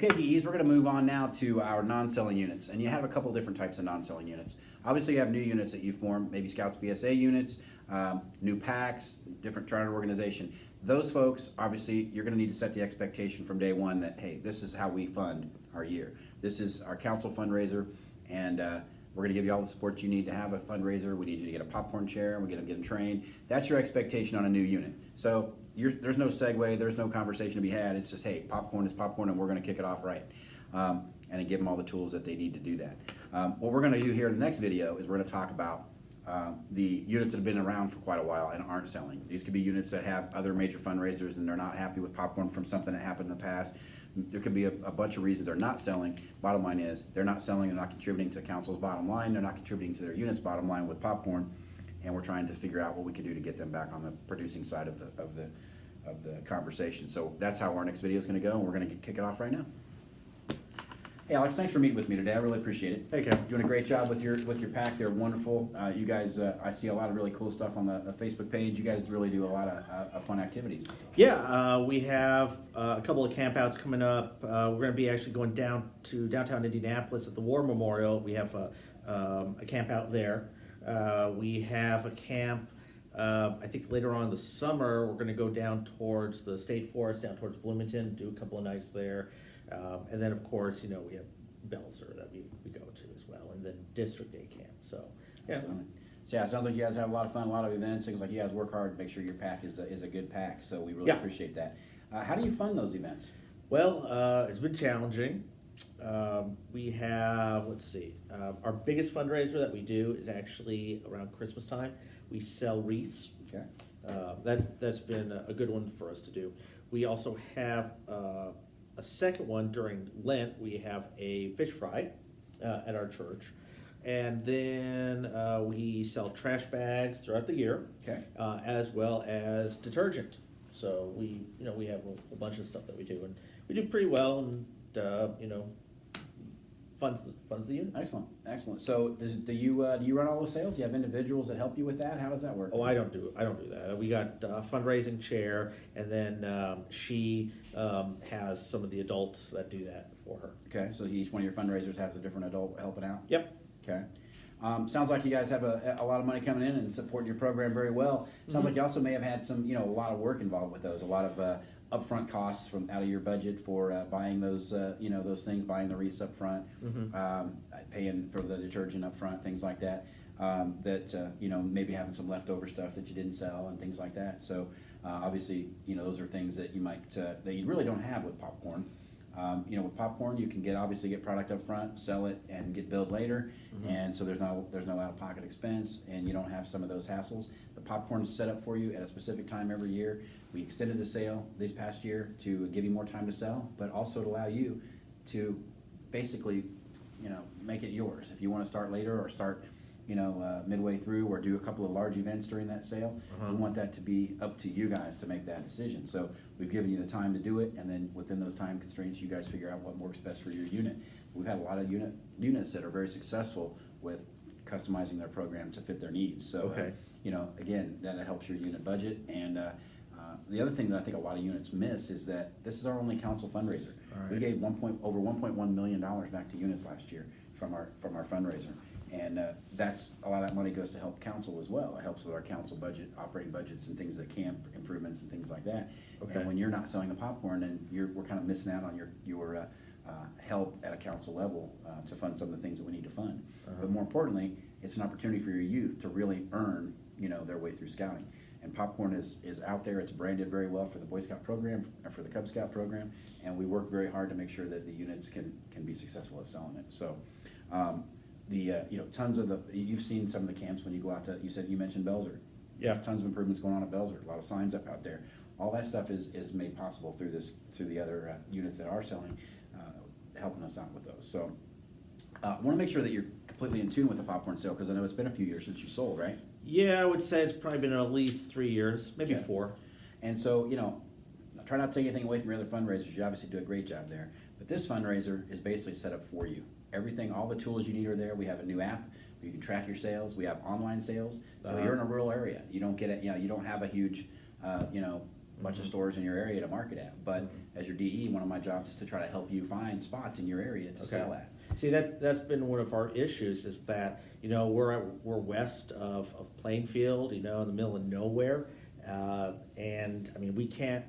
Okay, DEs, we're going to move on now to our non-selling units. And you have a couple different types of non-selling units. Obviously, you have new units that you form, maybe Scouts BSA units, new PACs, different charter organization. Those folks, obviously, you're going to need to set the expectation from day one that, hey, this is how we fund our year. This is our council fundraiser, and we're going to give you all the support you need to have a fundraiser. We need you to get a popcorn chair. We're going to get them trained. That's your expectation on a new unit. So there's no segue. There's no conversation to be had. It's just, hey, popcorn is popcorn, and we're going to kick it off right. And then give them all the tools that they need to do that. What we're going to do here in the next video is we're going to talk about the units that have been around for quite a while and aren't selling. These could be units that have other major fundraisers and they're not happy with popcorn from something that happened in the past. There could be a bunch of reasons they're not selling. Bottom line is they're not selling, they're not contributing to council's bottom line, they're not contributing to their unit's bottom line with popcorn, and we're trying to figure out what we can do to get them back on the producing side of the conversation. So that's how our next video is going to go, and we're going to kick it off right now. Hey Alex, thanks for meeting with me today. I really appreciate it. Hey, Kevin. Doing a great job with your PAC. They're wonderful. You guys, I see a lot of really cool stuff on the Facebook page. You guys really do a lot of fun activities. Yeah, we have a couple of campouts coming up. We're going to be actually going down to downtown Indianapolis at the War Memorial. We have a camp out there. We have a camp, I think later on in the summer, we're going to go down towards the State Forest, down towards Bloomington, do a couple of nights there. And then, of course, we have Belzer that we go to as well, and then District Day Camp. So, yeah. Excellent. So yeah, it sounds like you guys have a lot of fun, a lot of events. Things like you guys work hard to make sure your PAC is a good PAC. So we really appreciate that. How do you fund those events? Well, it's been challenging. We have, let's see, our biggest fundraiser that we do is actually around Christmas time. We sell wreaths. Okay. That's been a good one for us to do. We also have a second one during Lent. We have a fish fry at our church, and then we sell trash bags throughout the year, Okay. as well as detergent. So we have a bunch of stuff that we do, and we do pretty well, and funds the unit. Excellent. So do you run all those sales? Do you have individuals that help you with that? How does that work? Oh, I don't do that. We got a fundraising chair, and then she has some of the adults that do that for her. Okay, so each one of your fundraisers has a different adult helping out? Yep. Okay. Sounds like you guys have a lot of money coming in and supporting your program very well. Sounds like you also may have had some, a lot of work involved with those, a lot of upfront costs from out of your budget for buying those, those things, buying the wreaths up front, paying for the detergent up front, things like that. Maybe having some leftover stuff that you didn't sell and things like that. So obviously, those are things that you might that you really don't have with popcorn. With popcorn, you can obviously get product up front, sell it, and get billed later, and so there's no out-of-pocket expense, and you don't have some of those hassles. The popcorn is set up for you at a specific time every year. We extended the sale this past year to give you more time to sell, but also to allow you to basically, make it yours. If you want to start later or start, midway through, or do a couple of large events during that sale, we want that to be up to you guys to make that decision. So we've given you the time to do it, and then within those time constraints, you guys figure out what works best for your unit. We've had a lot of units that are very successful with customizing their program to fit their needs. So, again, that helps your unit budget. And the other thing that I think a lot of units miss is that this is our only council fundraiser. Right. We gave over $1.1 million back to units last year from our fundraiser. And that's a lot of that money goes to help council as well. It helps with our council budget, operating budgets, and things like camp improvements and things like that. Okay. And when you're not selling the popcorn, then we're kind of missing out on your help at a council level to fund some of the things that we need to fund. But more importantly, it's an opportunity for your youth to really earn their way through scouting. And popcorn is out there. It's branded very well for the Boy Scout program and for the Cub Scout program, and we work very hard to make sure that the units can be successful at selling it. So. Tons of you've seen some of the camps when you go out to, you mentioned Belzer. Yeah. There's tons of improvements going on at Belzer, a lot of signs up out there. All that stuff is made possible through the other units that are selling, helping us out with those. So I want to make sure that you're completely in tune with the popcorn sale, because I know it's been a few years since you sold, right? Yeah, I would say it's probably been at least 3 years, maybe 4. And so, try not to take anything away from your other fundraisers. You obviously do a great job there. But this fundraiser is basically set up for you. Everything, all the tools you need are there. We have a new app where you can track your sales. We have online sales. So you're in a rural area. You don't get it. You don't have a huge, bunch of stores in your area to market at. But as your DE, one of my jobs is to try to help you find spots in your area to sell at. See, that's been one of our issues, is that, we're west of Plainfield, in the middle of nowhere. And I mean, we can't,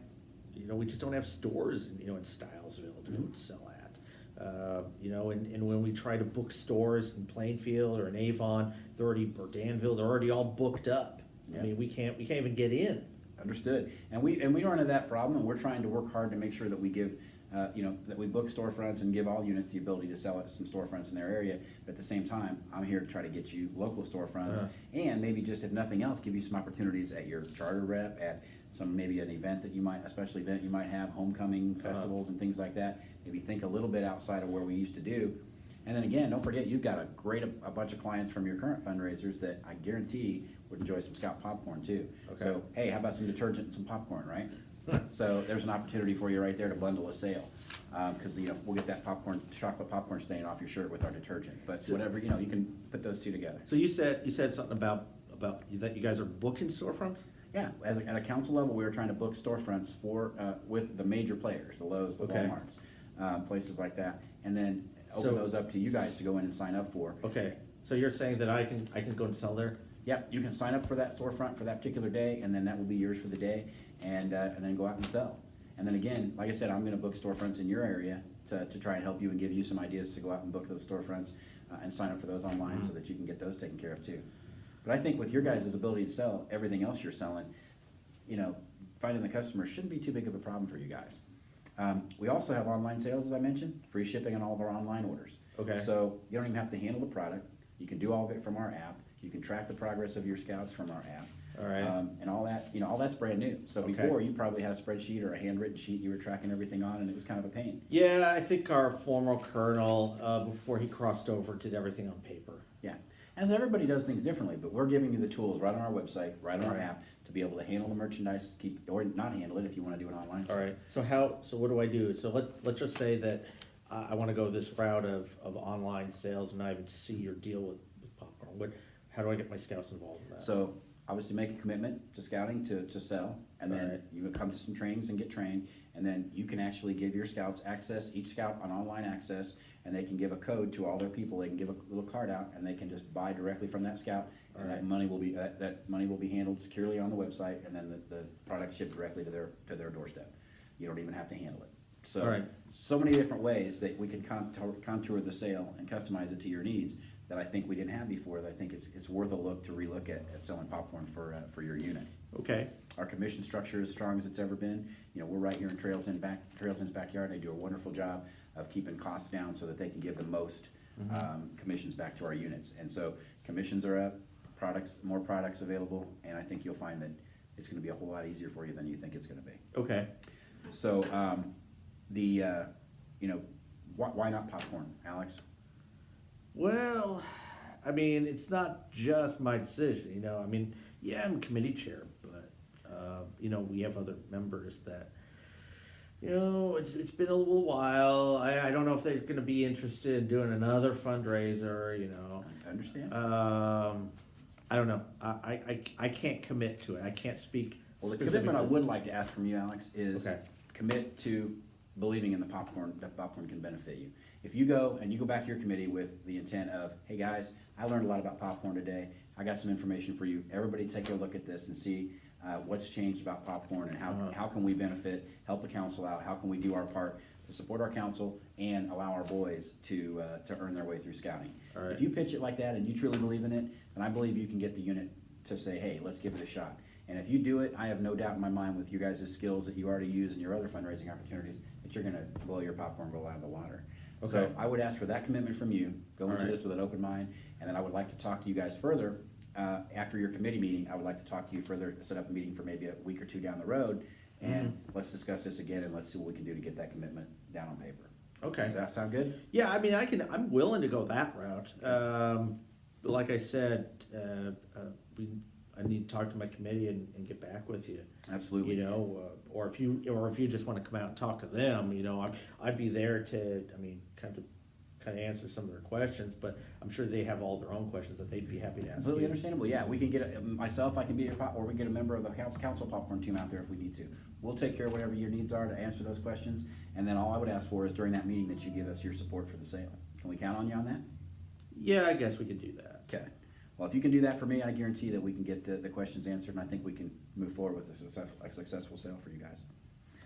we just don't have stores, in Stylesville to sell at. And when we try to book stores in Plainfield or in Avon, or Danville, they're already all booked up. Yeah. I mean, we can't even get in. Understood. And we run into that problem, and we're trying to work hard to make sure that we give, that we book storefronts and give all units the ability to sell at some storefronts in their area. But at the same time, I'm here to try to get you local storefronts, and maybe just, if nothing else, give you some opportunities at your charter rep, at maybe an event that a special event you might have, homecoming festivals and things like that. Maybe think a little bit outside of where we used to do. And then again, don't forget, you've got a bunch of clients from your current fundraisers that I guarantee would enjoy some Scout popcorn too. Okay. So, hey, how about some detergent and some popcorn, right? So there's an opportunity for you right there to bundle a sale, because we'll get that chocolate popcorn stain off your shirt with our detergent. But whatever, you can put those two together. So you said something about that you guys are booking storefronts? Yeah, at a council level, we were trying to book storefronts with the major players, the Lowe's, the Okay. Walmarts, places like that, and then open those up to you guys to go in and sign up for. Okay, so you're saying that I can go and sell there? Yep, you can sign up for that storefront for that particular day, and then that will be yours for the day, and then go out and sell. And then again, like I said, I'm gonna book storefronts in your area to try and help you and give you some ideas to go out and book those storefronts, and sign up for those online so that you can get those taken care of too. But I think with your guys' ability to sell everything else you're selling, finding the customer shouldn't be too big of a problem for you guys. We also have online sales, as I mentioned, free shipping on all of our online orders. Okay. So you don't even have to handle the product. You can do all of it from our app. You can track the progress of your scouts from our app. All right. And all that, all that's brand new. So Okay. before, you probably had a spreadsheet or a handwritten sheet you were tracking everything on, and it was kind of a pain. Yeah, I think our former colonel, before he crossed over, did everything on paper. Yeah. As everybody does things differently, but we're giving you the tools right on our website, right on our app, to be able to handle the merchandise, or not handle it if you want to do it online. All right. So what do I do? So let's just say that I want to go this route of online sales, and I would see your deal with popcorn. How do I get my scouts involved in that? So obviously make a commitment to scouting to sell, and then Right. you would come to some trainings and get trained, and then you can actually give your scouts access, each scout on online access, and they can give a code to all their people. They can give a little card out, and they can just buy directly from that scout, and Right. that money will be handled securely on the website, and then the product shipped directly to their doorstep. You don't even have to handle it. So, All right. so many different ways that we can contour the sale and customize it to your needs that I think we didn't have before, that I think it's worth a look to relook at selling popcorn for your unit. Okay. Our commission structure is as strong as it's ever been. We're right here in Trails Inn's backyard. They do a wonderful job of keeping costs down so that they can give the most commissions back to our units. And so commissions are up, more products available, and I think you'll find that it's gonna be a whole lot easier for you than you think it's gonna be. Okay. So, why not popcorn, Alex? Well, I mean, it's not just my decision, I mean, yeah, I'm committee chair, but, we have other members that, it's been a little while. I don't know if they're gonna be interested in doing another fundraiser, I understand. I don't know. I can't commit to it. I can't speak Well, the commitment I specifically. would like to ask from you, Alex, is Okay. commit to believing in the popcorn, that popcorn can benefit you. If you go back to your committee with the intent of, hey guys, I learned a lot about popcorn today. I got some information for you. Everybody take a look at this and see what's changed about popcorn, and how can we benefit, help the council out, how can we do our part to support our council and allow our boys to earn their way through scouting. All right. If you pitch it like that and you truly believe in it, then I believe you can get the unit to say, hey, let's give it a shot. And if you do it, I have no doubt in my mind, with you guys' skills that you already use in your other fundraising opportunities, that you're gonna blow your popcorn roll out of the water. So Okay. I would ask for that commitment from you, go All into right. this with an open mind, and then I would like to talk to you guys further. After your committee meeting, I would like to talk to you further, set up a meeting for maybe a week or two down the road, and Mm-hmm. let's discuss this again, and let's see what we can do to get that commitment down on paper. Okay. Does that sound good? Yeah, I mean, I'm willing to go that route. But like I said, I need to talk to my committee and get back with you. Absolutely. Or if you just want to come out and talk to them, I'd be there to, kind of kind of answer some of their questions, but I'm sure they have all their own questions that they'd be happy to ask Completely you. understandable, yeah, we can get, myself, I can be your pop, or we can get a member of the council popcorn team out there if we need to. We'll take care of whatever your needs are to answer those questions, and then all I would ask for is during that meeting that you give us your support for the sale. Can we count on you on that? Yeah, I guess we could do that. Okay, well, if you can do that for me, I guarantee that we can get the questions answered, and I think we can move forward with a successful sale for you guys.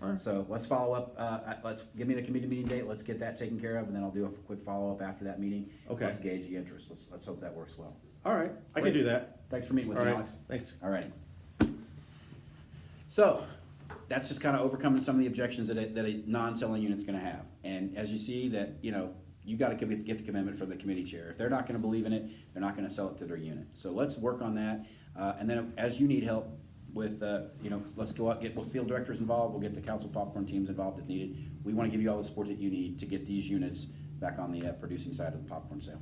All right. So let's follow up, let's, give me the committee meeting date, let's get that taken care of, and then I'll do a quick follow-up after that meeting. Okay. Let's gauge the interest, let's hope that works well. All right, I Great. can do that. Thanks for meeting with All me, right, Alex. thanks. Alrighty. So, that's just kind of overcoming some of the objections that a non-selling unit's gonna have. And as you see that, you know, you gotta get the commitment from the committee chair. If they're not gonna believe in it, they're not gonna sell it to their unit. So let's work on that. And then as you need help with, you know, let's go out, get both field directors involved, we'll get the council popcorn teams involved if needed. We wanna give you all the support that you need to get these units back on the producing side of the popcorn sale.